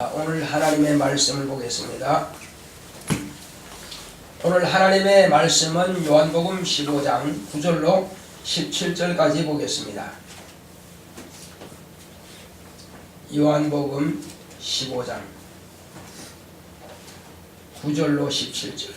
오늘 하나님의 말씀을 보겠습니다. 오늘 하나님의 말씀은 요한복음 15장 9절로 17절까지 보겠습니다. 요한복음 15장 9절로 17절.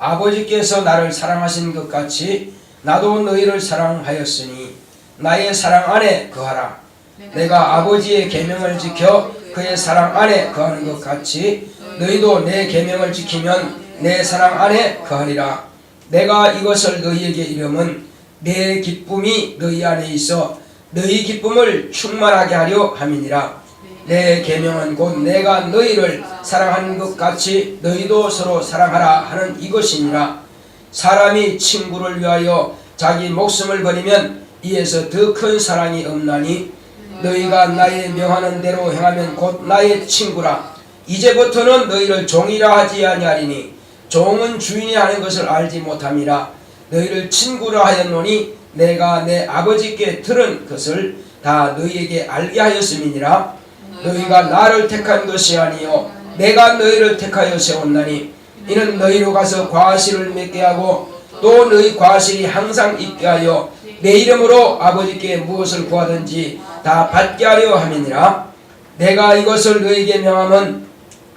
아버지께서 나를 사랑하신 것 같이 나도 너희를 사랑하였으니 나의 사랑 안에 거하라. 내가 아버지의 계명을 지켜 그의 사랑 안에 거하는 것 같이 너희도 내 계명을 지키면 내 사랑 안에 거하리라. 내가 이것을 너희에게 이름은 내 기쁨이 너희 안에 있어 너희 기쁨을 충만하게 하려 함이니라. 내 계명은 곧 내가 너희를 사랑하는 것 같이 너희도 서로 사랑하라 하는 이것이니라. 사람이 친구를 위하여 자기 목숨을 버리면 이에서 더 큰 사랑이 없나니 너희가 나의 명하는 대로 행하면 곧 나의 친구라. 이제부터는 너희를 종이라 하지 아니하리니 종은 주인이 하는 것을 알지 못함이라. 너희를 친구라 하였노니 내가 내 아버지께 들은 것을 다 너희에게 알게 하였음이니라. 너희가 나를 택한 것이 아니요 내가 너희를 택하여 세웠나니 이는 너희로 가서 과실을 맺게 하고 또 너희 과실이 항상 있게 하여 내 이름으로 아버지께 무엇을 구하든지 다 받게 하려 함이니라. 내가 이것을 너희에게 명함은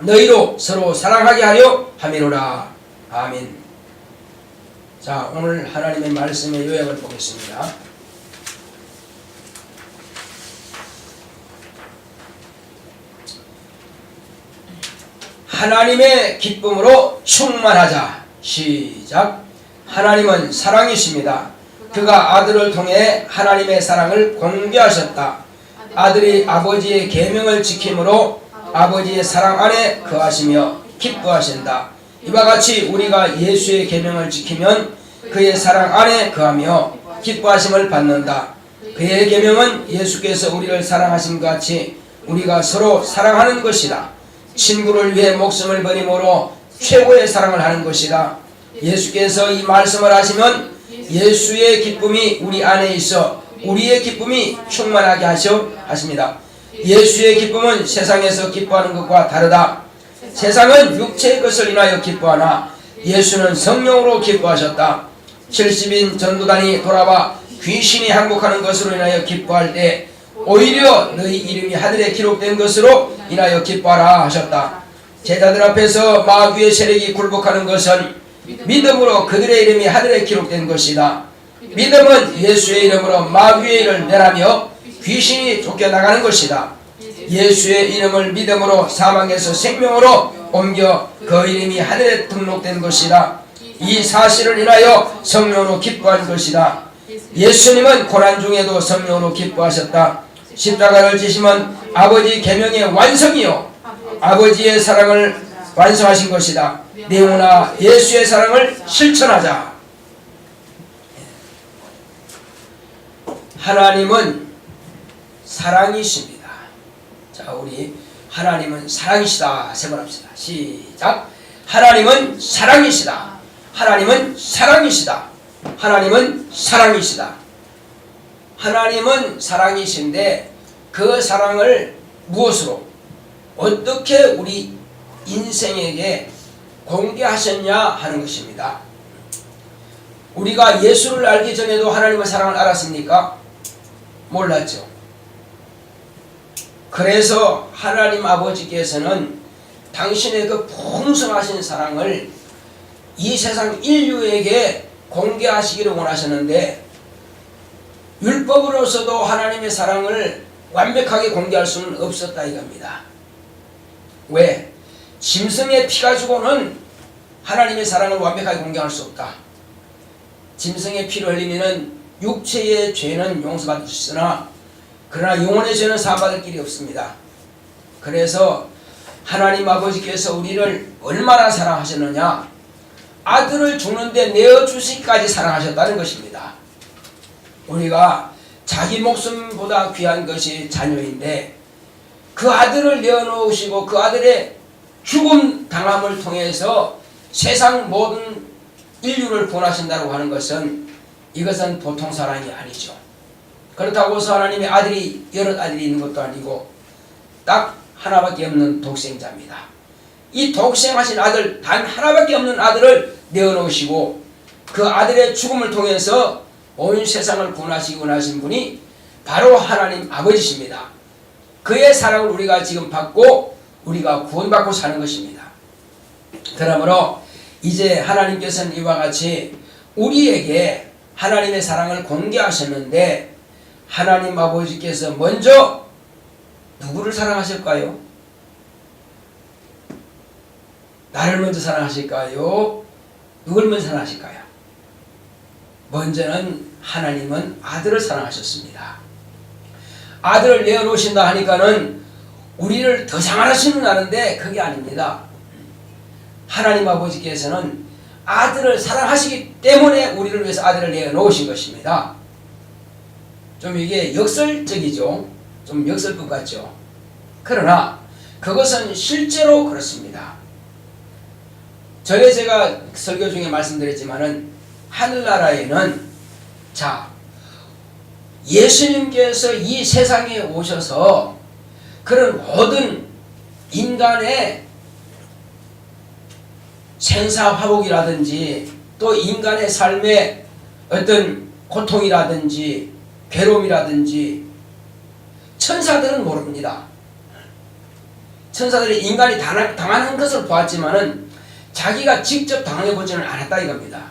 너희로 서로 사랑하게 하려 함이로라. 아멘. 자, 오늘 하나님의 말씀의 요약을 보겠습니다. 하나님의 기쁨으로 충만하자. 시작. 하나님은 사랑이십니다. 그가 아들을 통해 하나님의 사랑을 공개하셨다. 아들이 아버지의 계명을 지킴으로 아버지의 사랑 안에 거하시며 기뻐하신다. 이와 같이 우리가 예수의 계명을 지키면 그의 사랑 안에 거하며 기뻐하심을 받는다. 그의 계명은 예수께서 우리를 사랑하신 것 같이 우리가 서로 사랑하는 것이다. 친구를 위해 목숨을 버림으로 최고의 사랑을 하는 것이다. 예수께서 이 말씀을 하시면 예수의 기쁨이 우리 안에 있어 우리의 기쁨이 충만하게 하십니다. 예수의 기쁨은 세상에서 기뻐하는 것과 다르다. 세상은 육체의 것을 인하여 기뻐하나 예수는 성령으로 기뻐하셨다. 70인 전도단이 돌아와 귀신이 항복하는 것으로 인하여 기뻐할 때 오히려 너희 이름이 하늘에 기록된 것으로 인하여 기뻐하라 하셨다. 제자들 앞에서 마귀의 세력이 굴복하는 것은 믿음으로 그들의 이름이 하늘에 기록된 것이다. 믿음은 예수의 이름으로 마귀의 일을 멸하며 귀신이 쫓겨나가는 것이다. 예수의 이름을 믿음으로 사망에서 생명으로 옮겨 그 이름이 하늘에 등록된 것이다. 이 사실을 인하여 성령으로 기뻐한 것이다. 예수님은 고난 중에도 성령으로 기뻐하셨다. 십자가를 지심은 아버지 계명의 완성이요 아버지의 사랑을 완성하신 것이다. 내오나 예수의 사랑을 실천하자. 하나님은 사랑이십니다. 자, 우리 하나님은 사랑이시다 세 번 합시다. 시작. 하나님은 사랑이시다. 하나님은 사랑이시다. 하나님은 사랑이시다. 하나님은 사랑이신데 그 사랑을 무엇으로 어떻게 우리 인생에게 공개하셨냐 하는 것입니다. 우리가 예수를 알기 전에도 하나님의 사랑을 알았습니까? 몰랐죠. 그래서 하나님 아버지께서는 당신의 그 풍성하신 사랑을 이 세상 인류에게 공개하시기를 원하셨는데 율법으로서도 하나님의 사랑을 완벽하게 공개할 수는 없었다 이겁니다. 왜? 짐승의 피가 주고는 하나님의 사랑을 완벽하게 공개할 수 없다. 짐승의 피를 흘리면 육체의 죄는 용서받을 수 있으나 그러나 영혼의 죄는 사함받을 길이 없습니다. 그래서 하나님 아버지께서 우리를 얼마나 사랑하셨느냐, 아들을 주는데 내어주시기까지 사랑하셨다는 것입니다. 우리가 자기 목숨보다 귀한 것이 자녀인데 그 아들을 내어놓으시고 그 아들의 죽음 당함을 통해서 세상 모든 인류를 구원하신다고 하는 것은 이것은 보통 사랑이 아니죠. 그렇다고 해서 하나님의 아들이 여러 아들이 있는 것도 아니고 딱 하나밖에 없는 독생자입니다. 이 독생하신 아들, 단 하나밖에 없는 아들을 내어놓으시고 그 아들의 죽음을 통해서 온 세상을 구원하시고 나신 분이 바로 하나님 아버지십니다. 그의 사랑을 우리가 지금 받고 우리가 구원받고 사는 것입니다. 그러므로 이제 하나님께서는 이와 같이 우리에게 하나님의 사랑을 공개하셨는데 하나님 아버지께서 먼저 누구를 사랑하실까요? 나를 먼저 사랑하실까요? 누굴 먼저 사랑하실까요? 먼저는 하나님은 아들을 사랑하셨습니다. 아들을 내어놓으신다 하니까는 우리를 더 사랑하시는 아는데 그게 아닙니다. 하나님 아버지께서는 아들을 사랑하시기 때문에 우리를 위해서 아들을 내어놓으신 것입니다. 좀 이게 역설적이죠. 좀 역설것 같죠. 그러나 그것은 실제로 그렇습니다. 전에 제가 설교 중에 말씀드렸지만은 하늘나라에는 자 예수님께서 이 세상에 오셔서 그런 모든 인간의 생사화복이라든지 또 인간의 삶의 어떤 고통이라든지 괴로움이라든지 천사들은 모릅니다. 천사들이 인간이 당하는 것을 보았지만은 자기가 직접 당해보지는 않았다 이겁니다.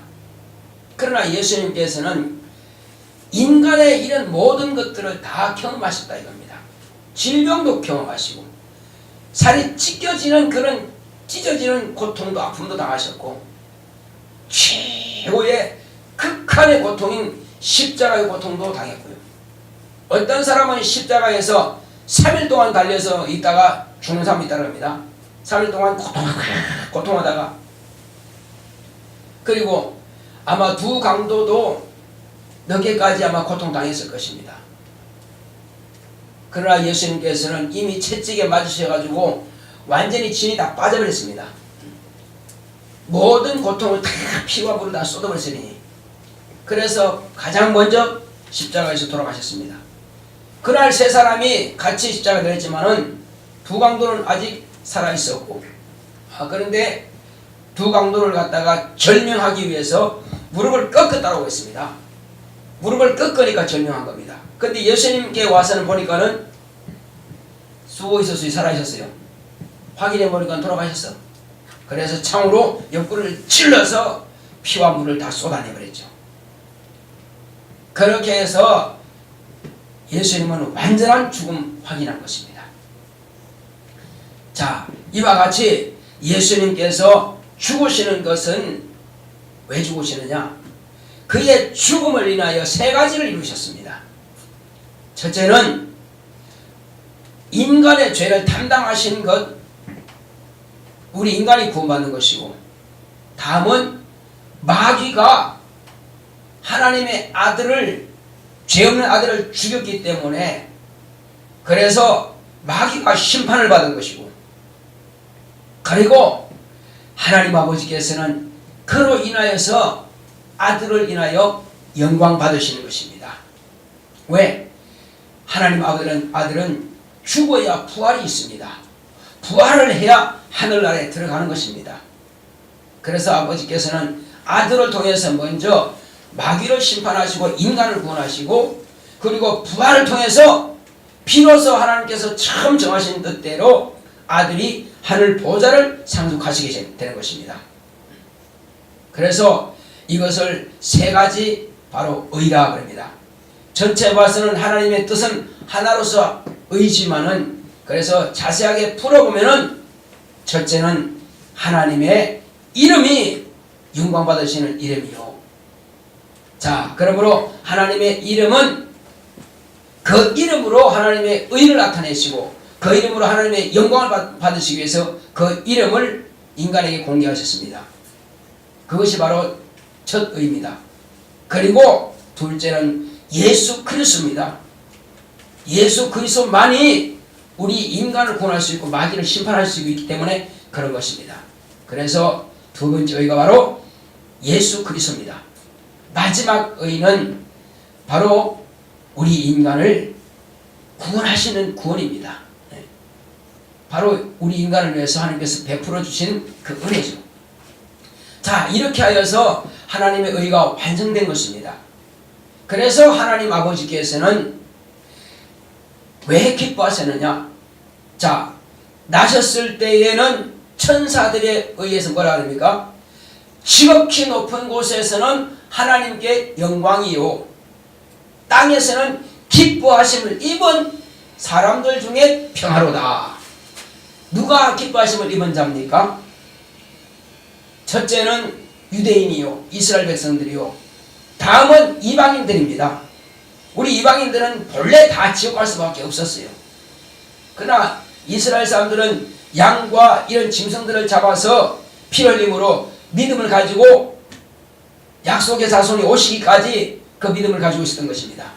그러나 예수님께서는 인간의 이런 모든 것들을 다 경험하셨다 이겁니다. 질병도 경험하시고 살이 찢겨지는 그런 찢어지는 고통도 아픔도 당하셨고 최고의 극한의 고통인 십자가의 고통도 당했고요. 어떤 사람은 십자가에서 3일 동안 달려서 있다가 죽는 사람이 있다고 합니다. 3일 동안 고통하다가 그리고 아마 두 강도도 몇 개까지 아마 고통당했을 것입니다. 그러나 예수님께서는 이미 채찍에 맞으셔가지고 완전히 진이 다 빠져버렸습니다. 모든 고통을 다 피와 물을 다 쏟아버렸으니 그래서 가장 먼저 십자가에서 돌아가셨습니다. 그날 세 사람이 같이 십자가 되었지만은 두 강도는 아직 살아있었고 그런데 두 강도를 갖다가 절명하기 위해서 무릎을 꺾었다고 했습니다. 무릎을 꺾으니까 절명한 겁니다. 근데 예수님께 와서는 보니까는 수고 있었어요? 살아있었어요? 확인해 보니까 돌아가셨어. 그래서 창으로 옆구리를 찔러서 피와 물을 다 쏟아내버렸죠. 그렇게 해서 예수님은 완전한 죽음 확인한 것입니다. 자, 이와 같이 예수님께서 죽으시는 것은 왜 죽으시느냐? 그의 죽음을 인하여 세 가지를 이루셨습니다. 첫째는 인간의 죄를 담당하신 것, 우리 인간이 구원받는 것이고, 다음은 마귀가 하나님의 아들을, 죄 없는 아들을 죽였기 때문에 그래서 마귀가 심판을 받은 것이고, 그리고 하나님 아버지께서는 그로 인하여서 아들을 인하여 영광 받으시는 것입니다. 왜? 하나님 아들은 죽어야 부활이 있습니다. 부활을 해야 하늘나라에 들어가는 것입니다. 그래서 아버지께서는 아들을 통해서 먼저 마귀를 심판하시고 인간을 구원하시고 그리고 부활을 통해서 비로소 하나님께서 처음 정하신 뜻대로 아들이 하늘 보좌를 상속하시게 되는 것입니다. 그래서 이것을 세 가지 바로 의라 그럽니다. 전체 봐서는 하나님의 뜻은 하나로서 의지만은 그래서 자세하게 풀어보면은 첫째는 하나님의 이름이 영광받으시는 이름이요. 자, 그러므로 하나님의 이름은 그 이름으로 하나님의 의를 나타내시고 그 이름으로 하나님의 영광을 받으시기 위해서 그 이름을 인간에게 공개하셨습니다. 그것이 바로 첫 의입니다. 그리고 둘째는 예수 그리스도입니다. 예수 그리스도만이 우리 인간을 구원할 수 있고 마귀를 심판할 수 있기 때문에 그런 것입니다. 그래서 두 번째 의가 바로 예수 그리스도입니다. 마지막 의는 바로 우리 인간을 구원하시는 구원입니다. 바로 우리 인간을 위해서 하나님께서 베풀어 주신 그 은혜죠. 자, 이렇게 하여서 하나님의 의가 완성된 것입니다. 그래서 하나님 아버지께서는 왜 기뻐하셨느냐? 자, 나셨을 때에는 천사들에 의해서 뭐라 합니까? 지극히 높은 곳에서는 하나님께 영광이요, 땅에서는 기뻐하심을 입은 사람들 중에 평화로다. 누가 기뻐하심을 입은 자입니까? 첫째는 유대인이요, 이스라엘 백성들이요, 다음은 이방인들입니다. 우리 이방인들은 본래 다 지옥 갈 수밖에 없었어요. 그러나 이스라엘 사람들은 양과 이런 짐승들을 잡아서 피 흘림으로 믿음을 가지고 약속의 자손이 오시기까지 그 믿음을 가지고 있었던 것입니다.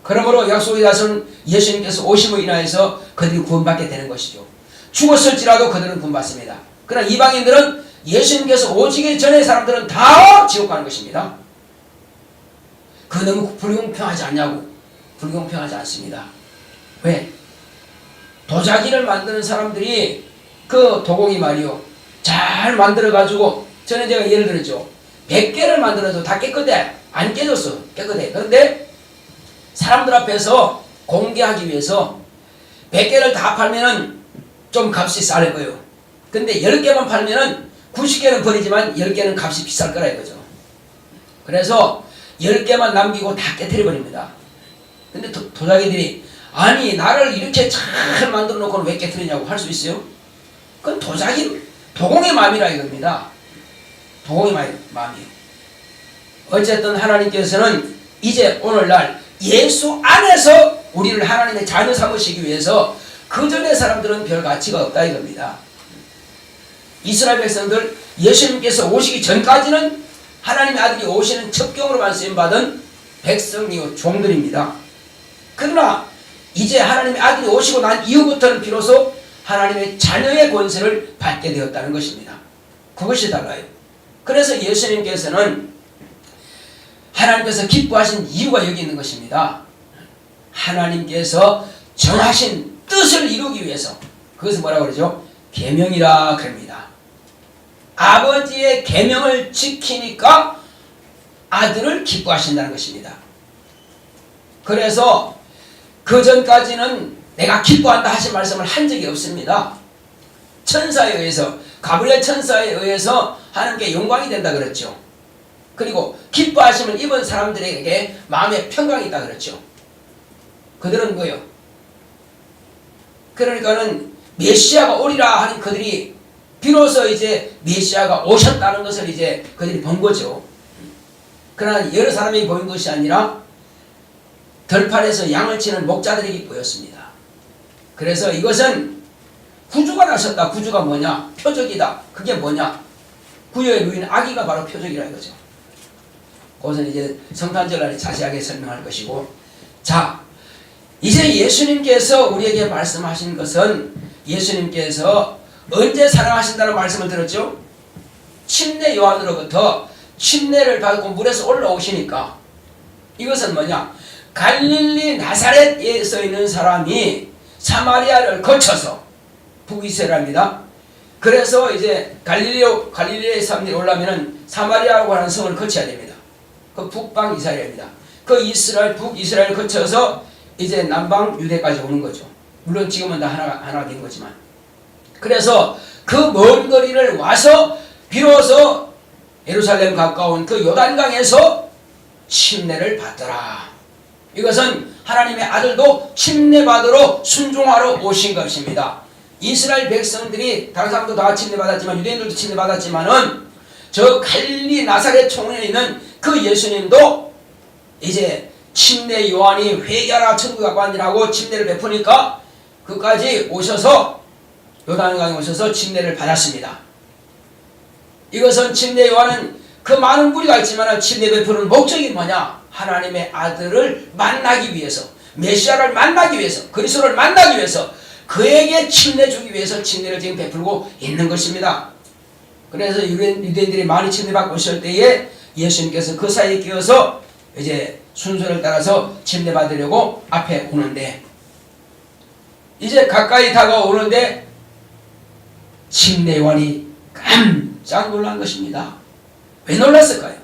그러므로 약속의 자손 예수님께서 오심으로 인하여서 그들이 구원받게 되는 것이죠. 죽었을지라도 그들은 구원받습니다. 그러나 이방인들은 예수님께서 오시기 전에 사람들은 다 지옥 가는 것입니다. 그 너무 불공평하지 않냐고. 불공평하지 않습니다. 왜? 도자기를 만드는 사람들이 그 도공이 말이요, 잘 만들어 가지고, 전에 제가 예를 들었죠. 100개를 만들어도 다 깨끗해. 안 깨졌어. 깨끗해. 그런데 사람들 앞에서 공개하기 위해서 100개를 다 팔면은 좀 값이 쌀 거예요. 근데 10개만 팔면은 90개는 버리지만 10개는 값이 비쌀 거라 이거죠. 그래서 10개만 남기고 다 깨트려 버립니다. 근데 도자기들이, 아니 나를 이렇게 잘 만들어 놓고는 왜 깨트리냐고 할 수 있어요? 그건 도공의 마음이라 이겁니다. 도공의 마음이에요. 어쨌든 하나님께서는 이제 오늘날 예수 안에서 우리를 하나님의 자녀 삼으시기 위해서 그 전의 사람들은 별 가치가 없다 이겁니다. 이스라엘 백성들 예수님께서 오시기 전까지는 하나님의 아들이 오시는 첩경으로만 쓰임받은 백성이요 종들입니다. 그러나 이제 하나님의 아들이 오시고 난 이후부터는 비로소 하나님의 자녀의 권세를 받게 되었다는 것입니다. 그것이 달라요. 그래서 예수님께서는 하나님께서 기뻐하신 이유가 여기 있는 것입니다. 하나님께서 정하신 뜻을 이루기 위해서, 그것을 뭐라고 그러죠? 계명이라 그럽니다. 아버지의 계명을 지키니까 아들을 기뻐하신다는 것입니다. 그래서 그 전까지는 내가 기뻐한다 하신 말씀을 한 적이 없습니다. 천사에 의해서, 가브리엘 천사에 의해서 하나님께 영광이 된다 그랬죠. 그리고 기뻐하심을 입은 사람들에게 마음의 평강이 있다 그랬죠. 그들은 뭐예요? 그러니까는 메시아가 오리라 하는 그들이 비로소 이제 메시아가 오셨다는 것을 이제 그들이 본 거죠. 그러나 여러 사람이 보인 것이 아니라 들판에서 양을 치는 목자들에게 보였습니다. 그래서 이것은 구주가 나셨다. 구주가 뭐냐? 표적이다. 그게 뭐냐? 구유에 누인 아기가 바로 표적이라 이거죠. 그것은 이제 성탄절날에 자세하게 설명할 것이고, 자, 이제 예수님께서 우리에게 말씀하신 것은, 예수님께서 언제 사랑하신다는 말씀을 들었죠? 침례 요한으로부터 침례를 받고 물에서 올라오시니까, 이것은 뭐냐? 갈릴리 나사렛에 있는 사람이 사마리아를 거쳐서 북이스라엘입니다. 그래서 이제 갈릴리의 사람들이 올라오면은 사마리아라고 하는 성을 거쳐야 됩니다. 그 북방 이스라엘입니다. 그 북이스라엘을 거쳐서 이제 남방 유대까지 오는 거죠. 물론 지금은 다 하나가 된 거지만. 그래서 그 먼 거리를 와서 비로소 예루살렘 가까운 그 요단강에서 침례를 받더라. 이것은 하나님의 아들도 침례받으러 순종하러 오신 것입니다. 이스라엘 백성들이 다른 사람도 다 침례받았지만, 유대인들도 침례받았지만은 저 갈릴리 나사렛 총에 있는 그 예수님도 이제 침례 요한이 회개하라 천국에 가고 앉으라고 침례를 베푸니까 그까지 오셔서 요단강에 오셔서 침례를 받았습니다. 이것은 침례 요한은 그 많은 무리가 있지만 침례 베푸는 목적이 뭐냐? 하나님의 아들을 만나기 위해서, 메시아를 만나기 위해서, 그리스도를 만나기 위해서, 그에게 침례 주기 위해서 침례를 지금 베풀고 있는 것입니다. 그래서 유대인들이 많이 침례받고 있을 때에 예수님께서 그 사이에 끼어서 이제 순서를 따라서 침례받으려고 앞에 오는데, 이제 가까이 다가오는데 침례 요한이 깜짝 놀란 것입니다. 왜 놀랐을까요?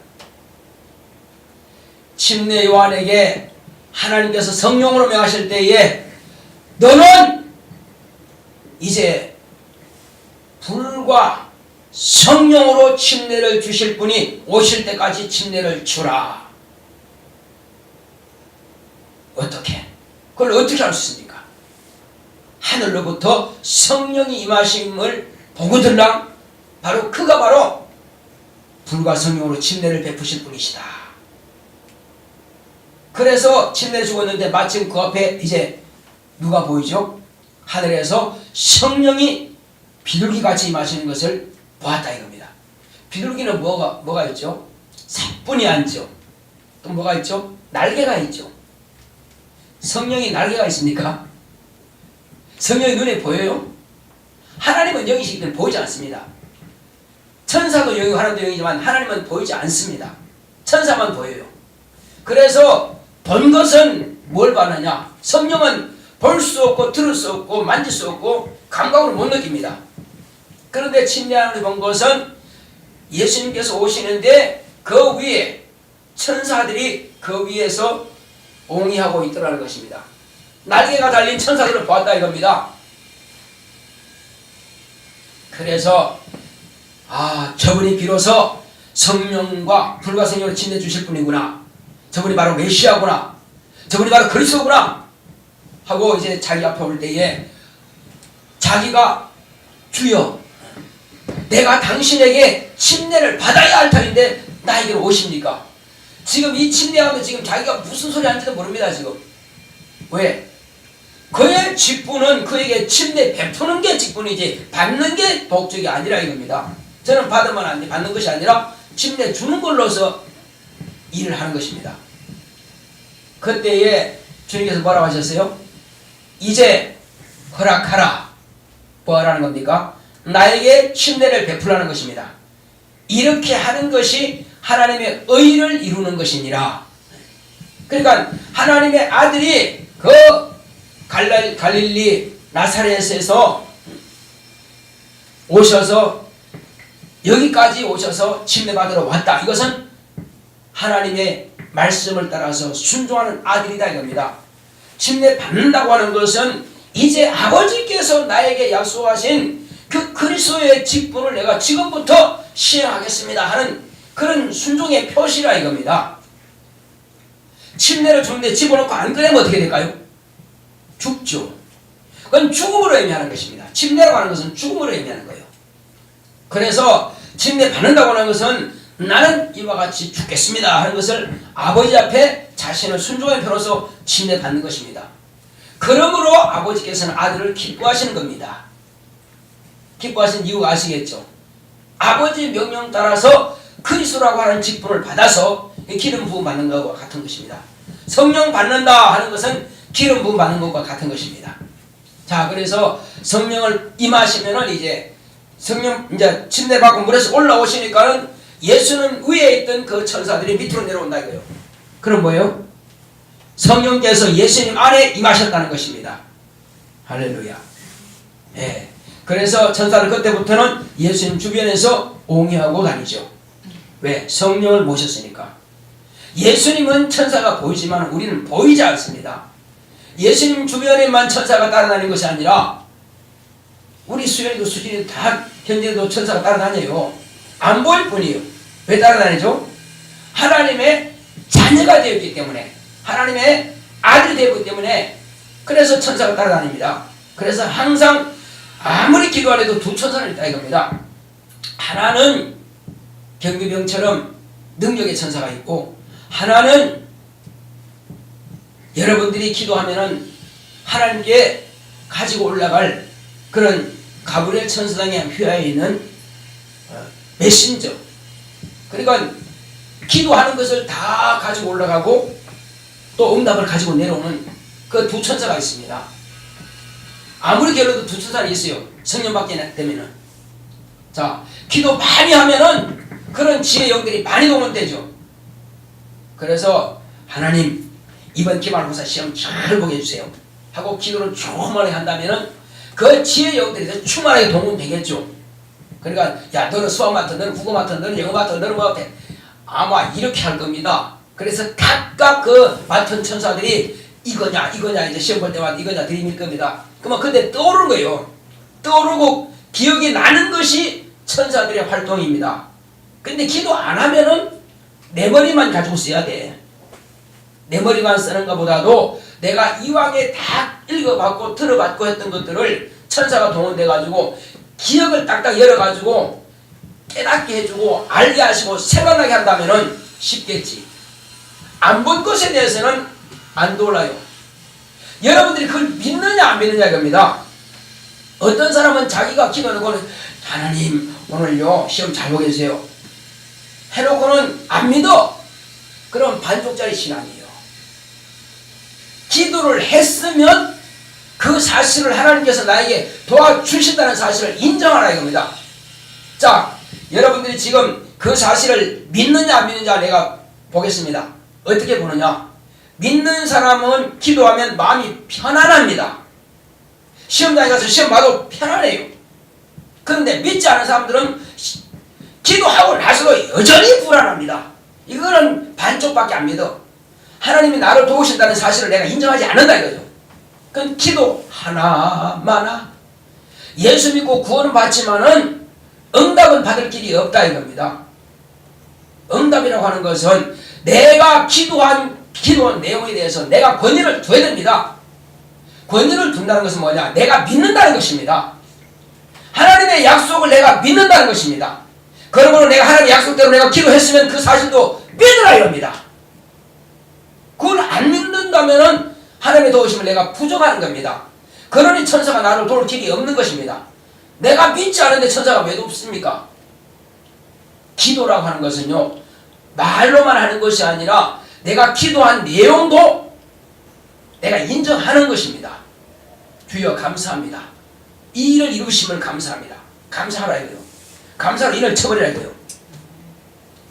침례 요한에게 하나님께서 성령으로 명하실 때에 너는 이제 불과 성령으로 침례를 주실 분이 오실 때까지 침례를 주라. 어떻게? 그걸 어떻게 할 수 있습니까? 하늘로부터 성령이 임하심을 보거들랑 바로 그가 바로 불과 성령으로 침례를 베푸실 분이시다. 그래서 침례를 주었는데 마침 그 앞에 이제 누가 보이죠? 하늘에서 성령이 비둘기같이 임하시는 것을 보았다 이겁니다. 비둘기는 뭐가 있죠? 사뿐히 앉죠. 또 뭐가 있죠? 날개가 있죠. 성령이 날개가 있습니까? 성령이 눈에 보여요? 하나님은 영이시기 때문에 보이지 않습니다. 천사도 영이고 하나님도 영이지만 하나님은 보이지 않습니다. 천사만 보여요. 그래서 본 것은 뭘 봤느냐? 성령은 볼 수 없고 들을 수 없고 만질 수 없고 감각으로 못 느낍니다. 그런데 침례하는 본 것은 예수님께서 오시는데 그 위에 천사들이 그 위에서 옹이하고 있더라는 것입니다. 날개가 달린 천사들을 보았다 이겁니다. 그래서 저분이 비로소 성령과 불과 성령을 침례 주실 분이구나. 저분이 바로 메시아구나. 저분이 바로 그리스도구나. 하고 이제 자기 앞에 올 때에 자기가 주여 내가 당신에게 침례를 받아야 할 터인데 나에게로 오십니까? 지금 이 침례하면 지금 자기가 무슨 소리 하는지도 모릅니다. 지금 왜? 그의 직분은 그에게 침례 베푸는 게 직분이지 받는 게 목적이 아니라 이겁니다. 저는 받으면 안 돼. 받는 것이 아니라 침례 주는 걸로서 일을 하는 것입니다. 그때에 주님께서 뭐라고 하셨어요? 이제 허락하라. 뭐 하라는 겁니까? 나에게 침례를 베풀라는 것입니다. 이렇게 하는 것이 하나님의 의를 이루는 것이니라. 그러니까 하나님의 아들이 그 갈릴리 나사렛에서 오셔서 여기까지 오셔서 침례 받으러 왔다. 이것은 하나님의 말씀을 따라서 순종하는 아들이다 이겁니다. 침례 받는다고 하는 것은 이제 아버지께서 나에게 약속하신 그 그리스도의 직분을 내가 지금부터 시행하겠습니다 하는 그런 순종의 표시라 이겁니다. 침례를 주는데 집어넣고 안 꺼내면 어떻게 될까요? 죽죠. 그건 죽음으로 의미하는 것입니다. 침례라고 하는 것은 죽음으로 의미하는 거예요. 그래서 침례 받는다고 하는 것은 나는 이와 같이 죽겠습니다 하는 것을 아버지 앞에 자신을 순종의 표로서 침례 받는 것입니다. 그러므로 아버지께서는 아들을 기뻐하시는 겁니다. 기뻐하신 이유가 아시겠죠? 아버지 명령 따라서 그리스도라고 하는 직분을 받아서 기름 부음 받는 것과 같은 것입니다. 성령 받는다 하는 것은 기름 부음 받는 것과 같은 것입니다. 자, 그래서 성령을 임하시면은 이제 성령 이제 침례 받고 물에서 올라오시니까는 예수는 위에 있던 그 천사들이 밑으로 내려온다 이거예요. 그럼 뭐예요? 성령께서 예수님 안에 임하셨다는 것입니다. 할렐루야. 예. 그래서 천사들 그때부터는 예수님 주변에서 옹이하고 다니죠. 왜? 성령을 모셨으니까. 예수님은 천사가 보이지만 우리는 보이지 않습니다. 예수님 주변에만 천사가 따라다니는 것이 아니라 우리 수연이도 수진이도 다 현재도 천사가 따라다녀요. 안 보일 뿐이에요. 왜 따라다니죠? 하나님의 자녀가 되었기 때문에, 하나님의 아들이 되었기 때문에, 그래서 천사가 따라다닙니다. 그래서 항상 아무리 기도 안 해도 두 천사는 있다 이겁니다. 하나는 경비병처럼 능력의 천사가 있고, 하나는 여러분들이 기도하면은 하나님께 가지고 올라갈 그런 가브리엘 천사장의 휘하에 있는 메신저. 그러니까 기도하는 것을 다 가지고 올라가고 또 응답을 가지고 내려오는 그 두 천사가 있습니다. 아무리 결론도 두 천사는 있어요. 성령 받게 되면은. 자, 기도 많이 하면은 그런 지혜 영들이 많이 동원되죠. 그래서 하나님 이번 기말고사 시험 잘 보게 해주세요. 하고 기도를 충만하게 한다면은 그 지혜 영들이 충만하게 동원되겠죠. 그러니까 야 너는 수학 맡아, 너는 국어 맡아, 너는 영어 맡아, 너는 뭐 같아. 아마 이렇게 할 겁니다. 그래서 각각 그 맡은 천사들이 이거냐 이제 시험 볼 때마다 이거냐 드림일 겁니다. 그러면 그때 떠오르는 거예요. 떠오르고 기억이 나는 것이 천사들의 활동입니다. 근데 기도 안 하면은 내 머리만 가지고 써야 돼. 내 머리만 쓰는 것보다도 내가 이왕에 다 읽어봤고 들어봤고 했던 것들을 천사가 동원돼 가지고 기억을 딱딱 열어가지고 깨닫게 해주고 알게 하시고 생각나게 한다면은 쉽겠지. 안 본 것에 대해서는 안 돌아요. 여러분들이 그걸 믿느냐 안 믿느냐 이겁니다. 어떤 사람은 자기가 기도하는 하나님 오늘요 시험 잘 보게 해주세요 해놓고는 안 믿어. 그럼 반쪽짜리 신앙이에요. 기도를 했으면 그 사실을 하나님께서 나에게 도와주신다는 사실을 인정하라 이겁니다. 자, 여러분들이 지금 그 사실을 믿느냐 안 믿느냐 내가 보겠습니다. 어떻게 보느냐. 믿는 사람은 기도하면 마음이 편안합니다. 시험장에 가서 시험 봐도 편안해요. 그런데 믿지 않은 사람들은 기도하고 나서도 여전히 불안합니다. 이거는 반쪽밖에 안 믿어. 하나님이 나를 도우신다는 사실을 내가 인정하지 않는다 이거죠. 그건 기도 하나마나 예수 믿고 구원은 받지만은 응답은 받을 길이 없다 이겁니다. 응답이라고 하는 것은 내가 기도한 내용에 대해서 내가 권위를 둬야 됩니다. 권위를 둔다는 것은 뭐냐? 내가 믿는다는 것입니다. 하나님의 약속을 내가 믿는다는 것입니다. 그러므로 내가 하나님의 약속대로 내가 기도했으면 그 사실도 믿으라 이럽니다. 그걸 안 믿는다면은 하나님의 도우심을 내가 부정하는 겁니다. 그러니 천사가 나를 도울 길이 없는 것입니다. 내가 믿지 않은데 천사가 왜 돕습니까? 기도라고 하는 것은요 말로만 하는 것이 아니라 내가 기도한 내용도 내가 인정하는 것입니다. 주여 감사합니다. 이 일을 이루심을 감사합니다. 감사하라 이거요. 감사로 일을 쳐버리라 이거요.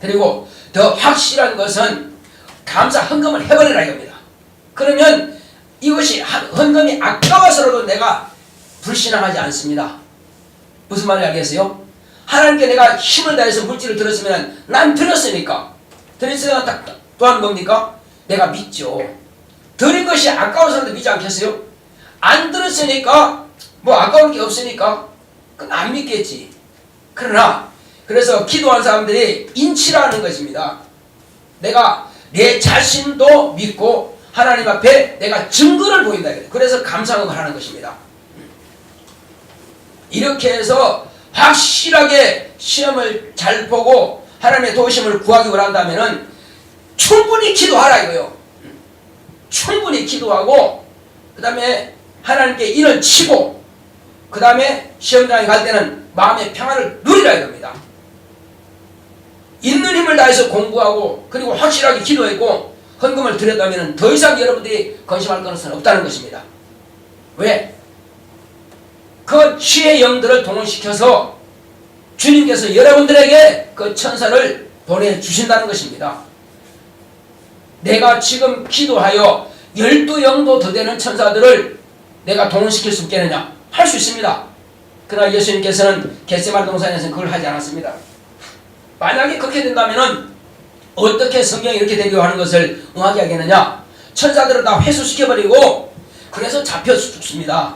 그리고 더 확실한 것은 감사 헌금을 해버리라 이겁니다. 그러면 이것이 헌금이 아까워서라도 내가 불신앙하지 않습니다. 무슨 말인지 알겠어요? 하나님께 내가 힘을 다해서 물질을 들었으면 난 들었으니까 또한 뭡니까? 내가 믿죠. 드린 것이 아까워서라도 믿지 않겠어요? 안 들었으니까 뭐 아까울 게 없으니까 그건 안 믿겠지. 그러나 그래서 기도한 사람들이 인치라는 것입니다. 내가 내 자신도 믿고 하나님 앞에 내가 증거를 보인다. 그래서 감사함을 하는 것입니다. 이렇게 해서 확실하게 시험을 잘 보고 하나님의 도우심을 구하기 원한다면은 충분히 기도하라 이거요. 충분히 기도하고 그 다음에 하나님께 인을 치고 그 다음에 시험장에 갈 때는 마음의 평안을 누리라 이겁니다. 있는 힘을 다해서 공부하고 그리고 확실하게 기도했고 헌금을 드렸다면 더 이상 여러분들이 건심할 가능성은 없다는 것입니다. 왜? 그 지혜의 영들을 동원시켜서 주님께서 여러분들에게 그 천사를 보내주신다는 것입니다. 내가 지금 기도하여 12영도 더 되는 천사들을 내가 동원시킬 수 있겠느냐? 할 수 있습니다. 그러나 예수님께서는 겟세마네 동산에서는 그걸 하지 않았습니다. 만약에 그렇게 된다면 어떻게 성경이 이렇게 되려 하는 것을 응하게 하겠느냐? 천사들을 다 회수시켜버리고 그래서 잡혀 죽습니다.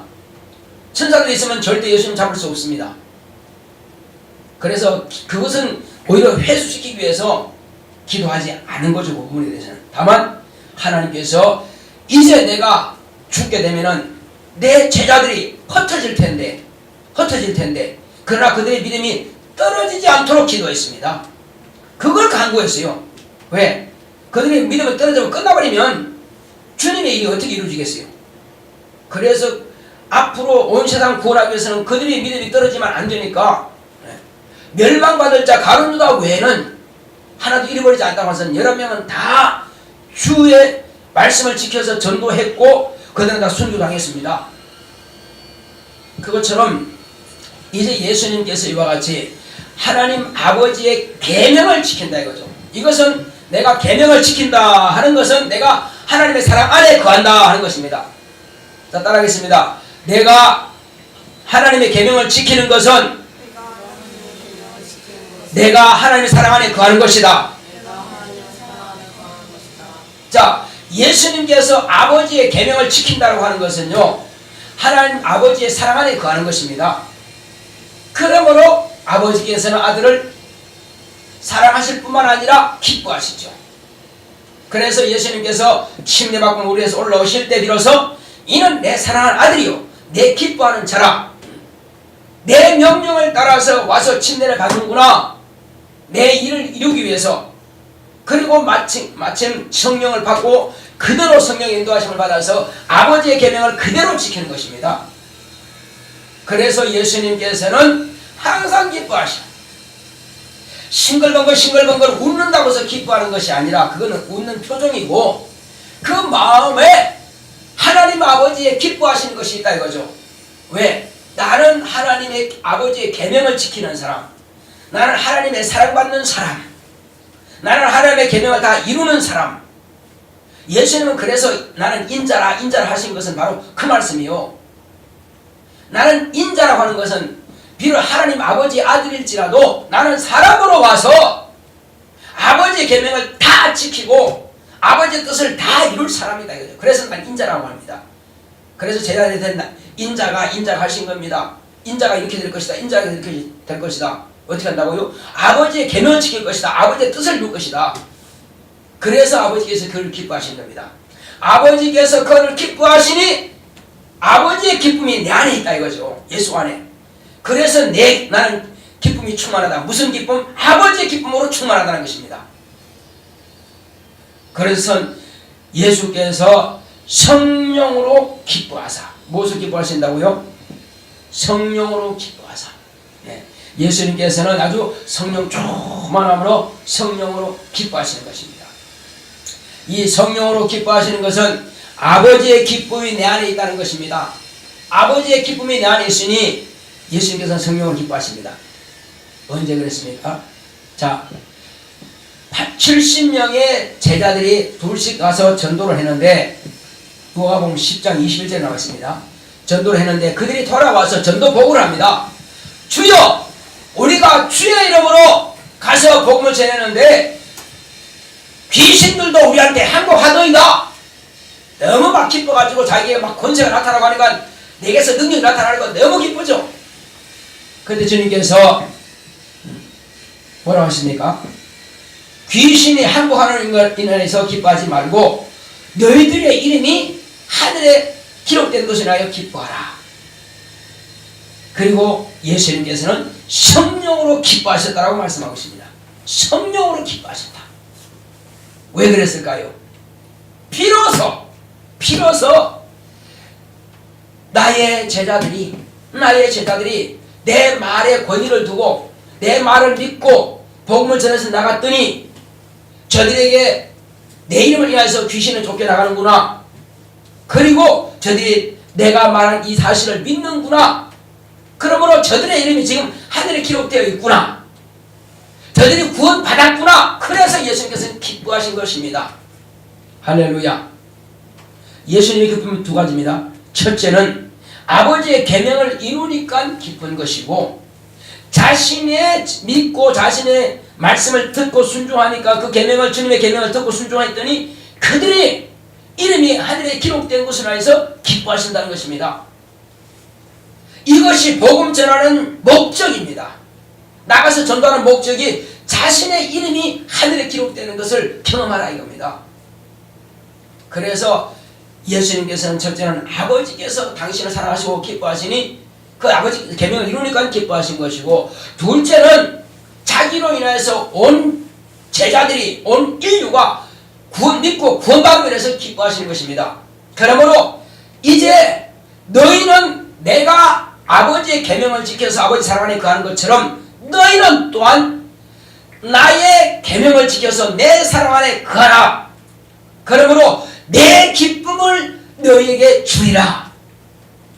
천사들이 있으면 절대 예수님 잡을 수 없습니다. 그래서 그것은 오히려 회수시키기 위해서 기도하지 않은 거죠. 그 부분에 대해서는. 다만 하나님께서 이제 내가 죽게 되면은 내 제자들이 흩어질 텐데 그러나 그들의 믿음이 떨어지지 않도록 기도했습니다. 그걸 간구했어요. 왜? 그들의 믿음이 떨어지면 끝나버리면 주님의 일이 어떻게 이루어지겠어요? 그래서 앞으로 온 세상 구원하기 위해서는 그들의 믿음이 떨어지면 안 되니까 멸망받을 자 가룟 유다 외에는 하나도 잃어버리지 않다고 해서 11명은 다 주의 말씀을 지켜서 전도했고 그들은 다 순교당했습니다. 그것처럼 이제 예수님께서 이와 같이 하나님 아버지의 계명을 지킨다 이거죠. 이것은 내가 계명을 지킨다 하는 것은 내가 하나님의 사랑 안에 거한다 하는 것입니다. 자, 따라하겠습니다. 내가 하나님의 계명을 지키는 것은 내가 하나님의 사랑 안에 거하는 것이다. 자, 예수님께서 아버지의 계명을 지킨다고 하는 것은요, 하나님 아버지의 사랑 안에 거하는 것입니다. 그러므로 아버지께서는 아들을 사랑하실 뿐만 아니라 기뻐하시죠. 그래서 예수님께서 침례받고 우리 위해서 올라오실 때 비로소 이는 내 사랑하는 아들이요 내 기뻐하는 자라. 내 명령을 따라서 와서 침례를 받는구나. 내 일을 이루기 위해서. 그리고 마침 성령을 받고 그대로 성령의 인도하심을 받아서 아버지의 계명을 그대로 지키는 것입니다. 그래서 예수님께서는 항상 기뻐하셔. 싱글벙글 웃는다고 해서 기뻐하는 것이 아니라 그거는 웃는 표정이고 그 마음에 하나님 아버지의 기뻐하시는 것이 있다 이거죠. 왜? 나는 하나님의 아버지의 계명을 지키는 사람, 나는 하나님의 사랑받는 사람, 나는 하나님의 계명을 다 이루는 사람. 예수님은 그래서 나는 인자라 하신 것은 바로 그 말씀이요. 나는 인자라고 하는 것은 비록 하나님 아버지의 아들일지라도 나는 사람으로 와서 아버지의 계명을 다 지키고 아버지의 뜻을 다 이룰 사람이다 이거죠. 그래서 난 인자라고 합니다. 그래서 제자들이 된 인자가 하신 겁니다. 인자가 이렇게 될 것이다. 인자가 이렇게 될 것이다. 어떻게 한다고요? 아버지의 계명을 지킬 것이다. 아버지의 뜻을 이룰 것이다. 그래서 아버지께서 그를 기뻐하신 겁니다. 아버지께서 그를 기뻐하시니 아버지의 기쁨이 내 안에 있다 이거죠. 예수 안에. 그래서 나는 기쁨이 충만하다. 무슨 기쁨? 아버지의 기쁨으로 충만하다는 것입니다. 그래서 예수께서 성령으로 기뻐하사. 무엇을 기뻐하신다고요? 성령으로 기뻐하사. 예수님께서는 아주 성령 충만함으로 성령으로 기뻐하시는 것입니다. 이 성령으로 기뻐하시는 것은 아버지의 기쁨이 내 안에 있다는 것입니다. 아버지의 기쁨이 내 안에 있으니 예수님께서는 성령을 기뻐하십니다. 언제 그랬습니까? 자, 70명의 제자들이 둘씩 가서 전도를 했는데 누가복음 10장 21절에 나와 있습니다. 전도를 했는데 그들이 돌아와서 전도 보고를 합니다. 주여! 우리가 주의 이름으로 가서 복음을 전했는데 귀신들도 우리한테 항복하더이다. 너무 막 기뻐가지고 자기의 막 권세가 나타나고 하니까 내게서 능력이 나타나는 건 너무 기쁘죠. 그런데 주님께서 뭐라고 하십니까? 귀신이 항복하는 것 인해서 기뻐하지 말고 너희들의 이름이 하늘에 기록된 것을 하여 기뻐하라. 그리고 예수님께서는 성령으로 기뻐하셨다라고 말씀하고 있습니다. 성령으로 기뻐하셨다. 왜 그랬을까요? 비로소 나의 제자들이 내 말에 권위를 두고 내 말을 믿고 복음을 전해서 나갔더니 저들에게 내 이름을 인하여서 귀신을 쫓겨나가는구나. 그리고 저들이 내가 말한 이 사실을 믿는구나. 그러므로 저들의 이름이 지금 하늘에 기록되어 있구나. 저들이 구원받았구나. 그래서 예수님께서는 기뻐하신 것입니다. 할렐루야. 예수님의 기쁨은 두 가지입니다. 첫째는 아버지의 계명을 이루니까 기쁜 것이고 자신의 믿고 자신의 말씀을 듣고 순종하니까 그 계명을 주님의 계명을 듣고 순종했더니 그들의 이름이 하늘에 기록된 것을 위해서 기뻐하신다는 것입니다. 이것이 복음 전하는 목적입니다. 나가서 전도하는 목적이 자신의 이름이 하늘에 기록되는 것을 경험하라 이겁니다. 그래서 예수님께서는 첫째는 아버지께서 당신을 사랑하시고 기뻐하시니 그 아버지 계명을 이루니까 기뻐하신 것이고 둘째는 자기로 인해서 온 제자들이 온 인류가 믿고 구원받음에 대해서 기뻐하시는 것입니다. 그러므로 이제 너희는 내가 아버지의 계명을 지켜서 아버지 사랑 안에 거하는 것처럼 너희는 또한 나의 계명을 지켜서 내 사랑 안에 거하라. 그러므로 내 기쁨을 너희에게 주리라.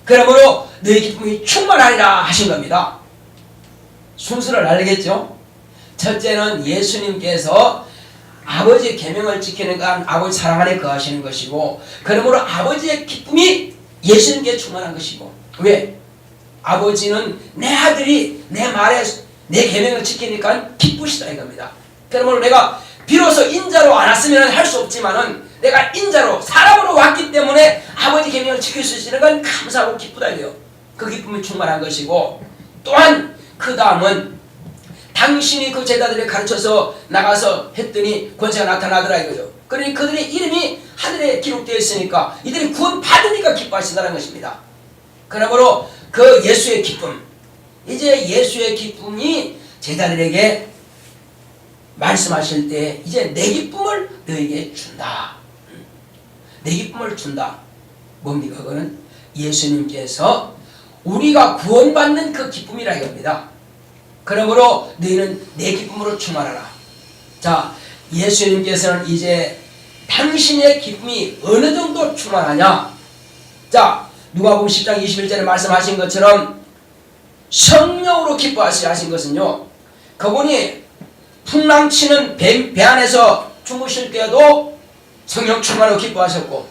그러므로 너희 기쁨이 충만하리라 하신 겁니다. 순서를 알겠죠? 첫째는 예수님께서 아버지의 계명을 지키는 건 아버지 사랑 안에 거하시는 것이고 그러므로 아버지의 기쁨이 예수님께 충만한 것이고, 왜? 아버지는 내 아들이 내 말에 내 계명을 지키니까 기쁘시다 이겁니다. 그러므로 내가 비로소 인자로 안 왔으면 할 수 없지만은 내가 인자로 사람으로 왔기 때문에 아버지 계명을 지킬 수 있는 건 감사하고 기쁘다 이거요. 그 기쁨이 충만한 것이고, 또한 그 다음은 당신이 그 제자들을 가르쳐서 나가서 했더니 권세가 나타나더라 이거죠. 그러니 그들의 이름이 하늘에 기록되어 있으니까 이들이 구원 받으니까 기뻐하시다는 것입니다. 그러므로 그 예수의 기쁨, 이제 예수의 기쁨이 제자들에게 말씀하실 때 이제 내 기쁨을 너에게 준다. 내 기쁨을 준다. 뭡니까? 그거는 예수님께서 우리가 구원받는 그 기쁨이라 이겁니다. 그러므로 너희는 내 기쁨으로 충만하라. 자, 예수님께서는 이제 당신의 기쁨이 어느 정도 충만하냐? 자, 누가복음 10장 21절에 말씀하신 것처럼 성령으로 기뻐하시라 하신 것은요, 그분이 풍랑치는 배 안에서 주무실 때에도 성령 충만하고 기뻐하셨고,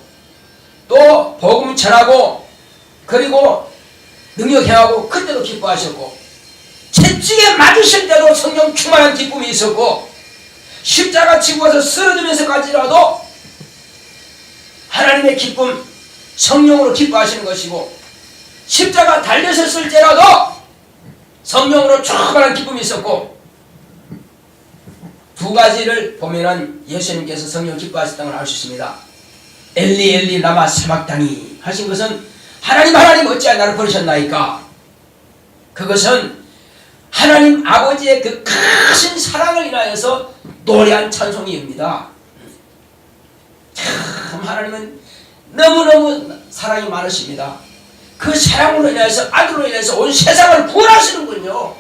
또 복음 전하고 그리고 능력 행하고 그때도 기뻐하셨고, 채찍에 맞으실 때도 성령 충만한 기쁨이 있었고, 십자가 지고 와서 쓰러지면서까지라도 하나님의 기쁨, 성령으로 기뻐하시는 것이고, 십자가 달려섰을 때라도 성령으로 충만한 기쁨이 있었고, 두 가지를 보면은 예수님께서 성령 기뻐하셨다는 걸 알 수 있습니다. 엘리 엘리 라마 사박다니 하신 것은 하나님 하나님 어찌하여 나를 버리셨나이까? 그것은 하나님 아버지의 그 크신 사랑을 인하여서 노래한 찬송입니다. 참 하나님은 너무너무 사랑이 많으십니다. 그 사랑으로 인해서 아들로 인해서 온 세상을 구원하시는군요.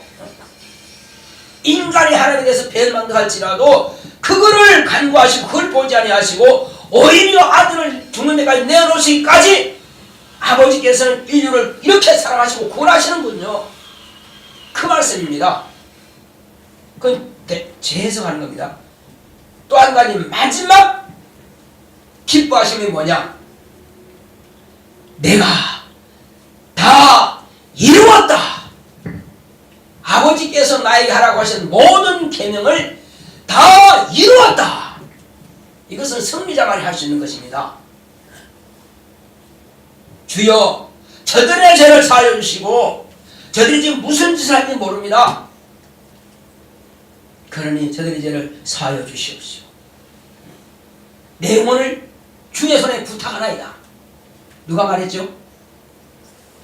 인간이 하나님에 대해서 배반할지라도 그거를 간구하시고 그걸 보지 아니하시고 오히려 아들을 죽는 데까지 내어놓으시기까지 아버지께서는 인류를 이렇게 사랑하시고 구원하시는군요. 그 말씀입니다. 그건 재해석하는 겁니다. 또 한 가지 마지막 기뻐하심이 뭐냐? 내가 다 이루었다. 아버지께서 나에게 하라고 하신 모든 계명을 다 이루었다. 이것은 승리자만이 할 수 있는 것입니다. 주여, 저들의 죄를 사하여 주시고, 저들이 지금 무슨 짓을 하는지 모릅니다. 그러니 저들의 죄를 사하여 주시옵시오. 내 영혼을 주의 손에 부탁하나이다. 누가 말했죠?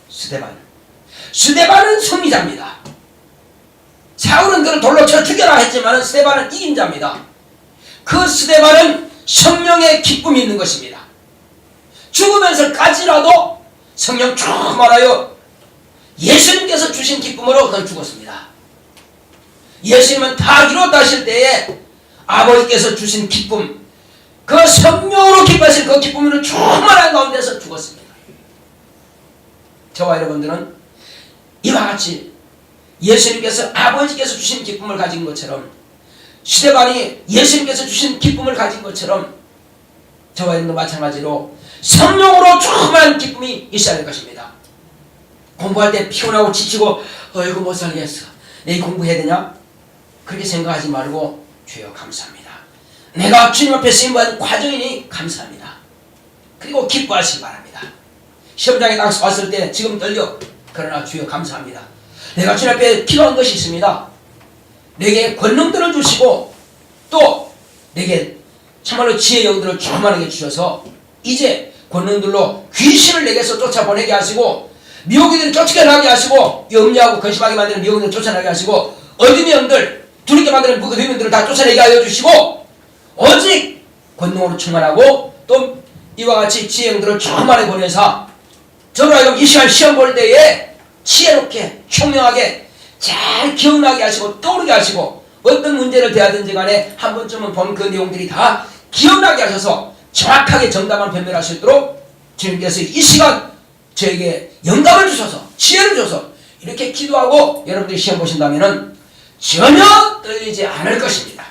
스데반. 스데반은 승리자입니다. 사울은 그를 돌로 쳐 죽여라 했지만 스데반은 이긴 자입니다. 그 스데반은 성령의 기쁨이 있는 것입니다. 죽으면서까지라도 성령 충만하여 예수님께서 주신 기쁨으로 그는 죽었습니다. 예수님은 다 이루었다 하실 때에 아버지께서 주신 기쁨, 그 성령으로 기뻐하실 그 기쁨으로 충만한 가운데서 죽었습니다. 저와 여러분들은 이와 같이 예수님께서 아버지께서 주신 기쁨을 가진 것처럼, 스데반이 예수님께서 주신 기쁨을 가진 것처럼 저와 여러분도 마찬가지로 성령으로 충만한 기쁨이 있어야 될 것입니다. 공부할 때 피곤하고 지치고 이거 못 살겠어, 내일 공부해야 되냐? 그렇게 생각하지 말고 주여 감사합니다. 내가 주님 앞에 쓰임받은 과정이니 감사합니다. 그리고 기뻐하시기 바랍니다. 시험장에 딱 왔을 때 지금 떨려. 그러나 주여 감사합니다. 내가 주님 앞에 기도한 것이 있습니다. 내게 권능들을 주시고 또 내게 참말로 지혜의 영들을 충만하게 주셔서 이제 권능들로 귀신을 내게서 쫓아보내게 하시고, 미혹이들을 쫓겨나게 하시고, 염려하고 근심하게 만드는 미혹이들을 쫓아나게 하시고, 어둠의 영들, 두렵게 만드는 어둠의 영들을 다 쫓아내게 하여 주시고, 오직 권능으로 충만하고 또 이와 같이 지혜의 영들을 충만하게 보내사 저로 하여금 이 시간 시험 볼 때에 지혜롭게 총명하게 잘 기억나게 하시고 떠오르게 하시고, 어떤 문제를 대하든지 간에 한 번쯤은 본 그 내용들이 다 기억나게 하셔서 정확하게 정답만 변별할 수 있도록 주님께서 이 시간 저에게 영감을 주셔서 지혜를 주셔서 이렇게 기도하고 여러분들이 시험 보신다면 전혀 떨리지 않을 것입니다.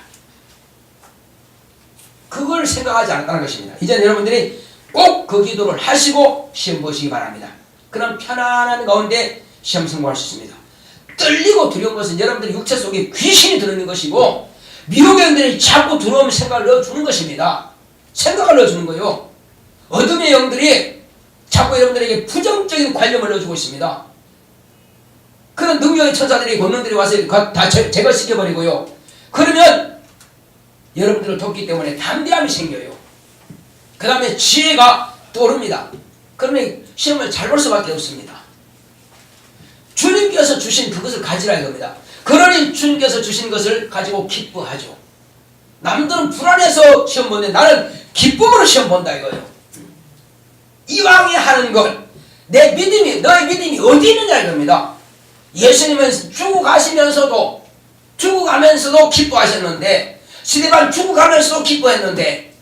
그걸 생각하지 않았다는 것입니다. 이제 여러분들이 꼭 그 기도를 하시고 시험 보시기 바랍니다. 그럼 편안한 가운데 시험 성공할 수 있습니다. 떨리고 두려운 것은 여러분들의 육체 속에 귀신이 들어있는 것이고 미혹의 영들이 자꾸 두려움 생각을 넣어주는 것입니다. 생각을 넣어주는 거예요. 어둠의 영들이 자꾸 여러분들에게 부정적인 관념을 넣어주고 있습니다. 그런 능력의 천사들이 권능들이 와서 다 제거시켜버리고요. 그러면 여러분들을 돕기 때문에 담대함이 생겨요. 그 다음에 지혜가 떠오릅니다. 그러면 시험을 잘 볼 수밖에 없습니다. 주님께서 주신 그것을 가지라 이겁니다. 그러니 주님께서 주신 것을 가지고 기뻐하죠. 남들은 불안해서 시험 보는데 나는 기쁨으로 시험 본다 이거예요. 이왕에 하는 것, 내 믿음이, 너의 믿음이 어디 있느냐 이겁니다. 예수님은 죽어가면서도 기뻐하셨는데, 스데반 죽어가면서도 기뻐했는데,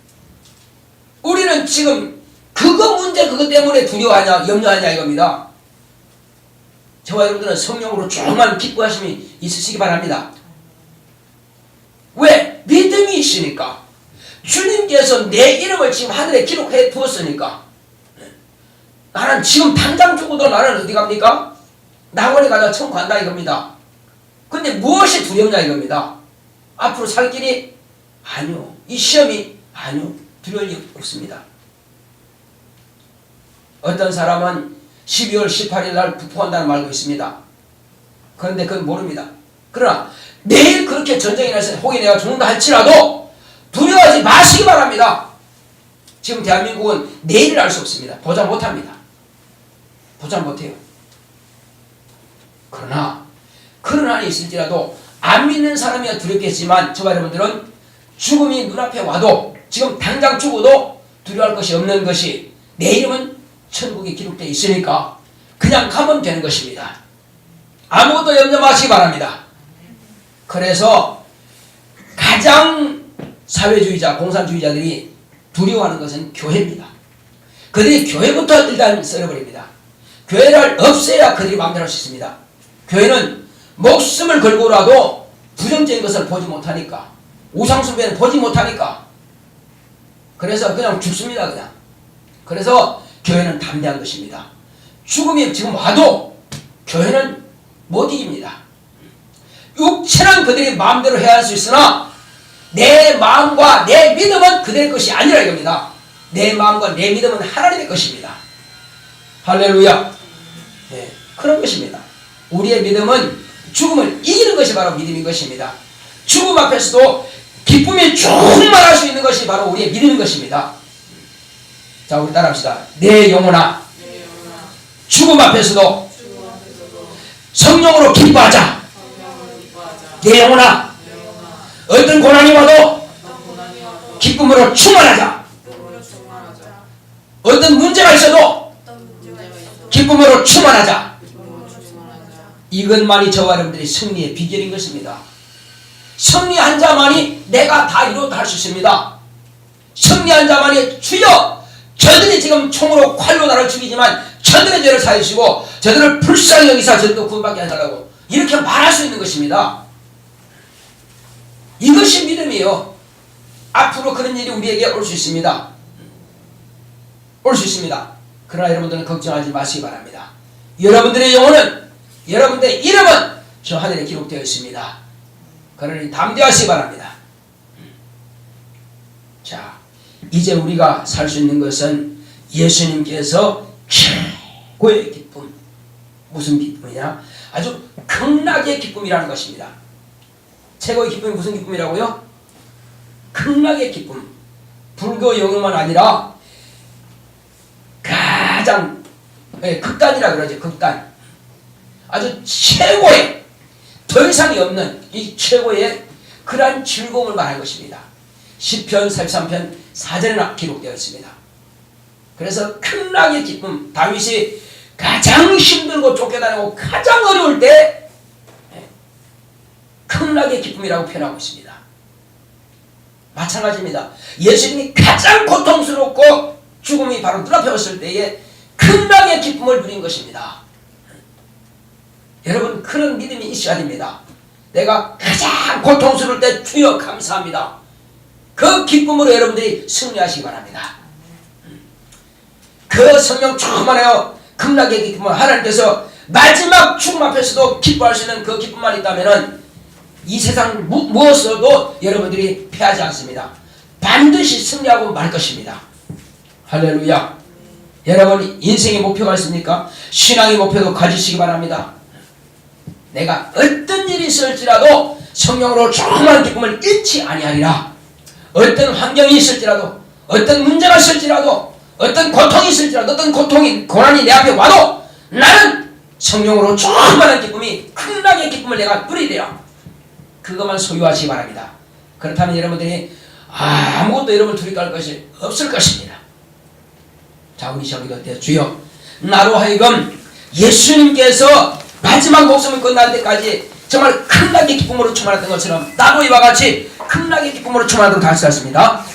우리는 지금 그것 때문에 두려워하냐, 염려하냐 이겁니다. 저와 여러분들은 성령으로 조금만 기뻐하심이 있으시기 바랍니다. 왜? 믿음이 있으니까. 주님께서 내 이름을 지금 하늘에 기록해 두었으니까. 나는 지금 당장 죽어도 나는 어디 갑니까? 낙원에 가다 천국 간다 이겁니다. 근데 무엇이 두렵냐 이겁니다. 앞으로 살 길이? 아니요. 이 시험이? 아니요. 두려울 일 없습니다. 어떤 사람은 12월 18일 날 부포한다는 말도 있습니다. 그런데 그건 모릅니다. 그러나 내일 그렇게 전쟁이 나서 혹이 내가 죽는다 할지라도 두려워하지 마시기 바랍니다. 지금 대한민국은 내일을 알 수 없습니다. 보장 못합니다. 보장 못해요. 그러나 그런 한이 있을지라도 안 믿는 사람이야 두렵겠지만 저와 여러분들은 죽음이 눈앞에 와도 지금 당장 죽어도 두려워할 것이 없는 것이 내 이름은 천국에 기록되어 있으니까 그냥 가면 되는 것입니다. 아무것도 염려 마시기 바랍니다. 그래서 가장 사회주의자, 공산주의자들이 두려워하는 것은 교회입니다. 그들이 교회부터 일단 썰어버립니다. 교회를 없애야 그들이 마음대로 할 수 있습니다. 교회는 목숨을 걸고라도 부정적인 것을 보지 못하니까, 우상숭배는 보지 못하니까, 그래서 그냥 죽습니다. 그냥. 그래서 교회는 담대한 것입니다. 죽음이 지금 와도 교회는 못 이깁니다. 육체는 그들이 마음대로 해야 할 수 있으나 내 마음과 내 믿음은 그들의 것이 아니라 이겁니다. 내 마음과 내 믿음은 하나님의 것입니다. 할렐루야. 네, 그런 것입니다. 우리의 믿음은 죽음을 이기는 것이 바로 믿음인 것입니다. 죽음 앞에서도 기쁨이 충만할 수 있는 것이 바로 우리의 믿음인 것입니다. 자, 우리 따라합시다. 내 영혼아, 죽음 앞에서도 성령으로 기뻐하자. 내 영혼아, 어떤 고난이 와도 기쁨으로 충만하자. 어떤 문제가 있어도 기쁨으로 충만하자. 이것만이 저와 여러분들이 승리의 비결인 것입니다. 승리한 자만이 내가 다 이루었다 할 수 있습니다. 승리한 자만이 주여, 저들이 지금 총으로 칼로 나를 죽이지만 저들의 죄를 사해주시고 저들을 불쌍히 여기사 저들도 구원받게 해달라고 이렇게 말할 수 있는 것입니다. 이것이 믿음이에요. 앞으로 그런 일이 우리에게 올 수 있습니다. 올 수 있습니다. 그러나 여러분들은 걱정하지 마시기 바랍니다. 여러분들의 영혼은, 여러분들의 이름은 저 하늘에 기록되어 있습니다. 그러니 담대하시기 바랍니다. 자, 이제 우리가 살 수 있는 것은 예수님께서 최고의 기쁨, 무슨 기쁨이냐? 아주 극락의 기쁨이라는 것입니다. 최고의 기쁨이 무슨 기쁨이라고요? 극락의 기쁨. 불교 영역만 아니라 가장 극단이라 그러죠. 극단. 아주 최고의, 더 이상이 없는 이 최고의 그러한 즐거움을 말한 것입니다. 시편 43편 4절에 기록되어 있습니다. 그래서 극락의 기쁨, 다윗이 가장 힘들고 쫓겨다니고 가장 어려울 때 극락의 기쁨이라고 표현하고 있습니다. 마찬가지입니다. 예수님이 가장 고통스럽고 죽음이 바로 눈앞에 왔을 때에 극락의 기쁨을 누린 것입니다. 여러분, 그런 믿음이 있어야 됩니다. 내가 가장 고통스러울 때 주여 감사합니다. 그 기쁨으로 여러분들이 승리하시기 바랍니다. 그 성령 충만하여 극락의 기쁨을 하나님께서 마지막 죽음 앞에서도 기뻐할 수 있는 그 기쁨만 있다면은 이 세상 무엇으로도 여러분들이 패하지 않습니다. 반드시 승리하고 말 것입니다. 할렐루야. 여러분 인생의 목표가 있습니까? 신앙의 목표도 가지시기 바랍니다. 내가 어떤 일이 있을지라도 성령으로 충만한 기쁨을 잃지 아니하리라. 어떤 환경이 있을지라도, 어떤 문제가 있을지라도, 어떤 고통이 있을지라도, 어떤 고난이 내 앞에 와도 나는 성령으로 충만한 기쁨이, 극락의 기쁨을 내가 누리리라. 그것만 소유하시기 바랍니다. 그렇다면 여러분들이 아무것도 여러분을 두려워할 것이 없을 것입니다. 자, 우리 저기도 때 주여, 나로 하여금 예수님께서 마지막 목숨을 끝날 때까지 정말 극락의 기쁨으로 충만했던 것처럼 나도 이와 같이 극락의 기쁨으로 충만하도록 할 수 있습니다.